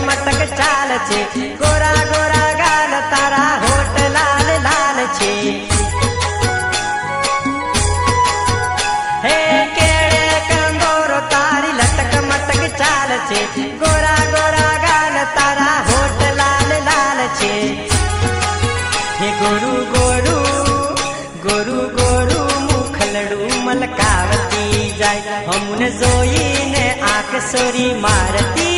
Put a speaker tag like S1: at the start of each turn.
S1: मटक चाल छे गोरा गोरा गाल तारा होठ लाल लाल छे हे केड़े कंदोरो तारी लटक मटक चाल छे गोरा गोरा गाल तारा होठ लाल लाल छे हे गोरू गोरू गोरू गोरू मुखलड़ू मलकावती जाय हमने जोईने आंख सोरी मारती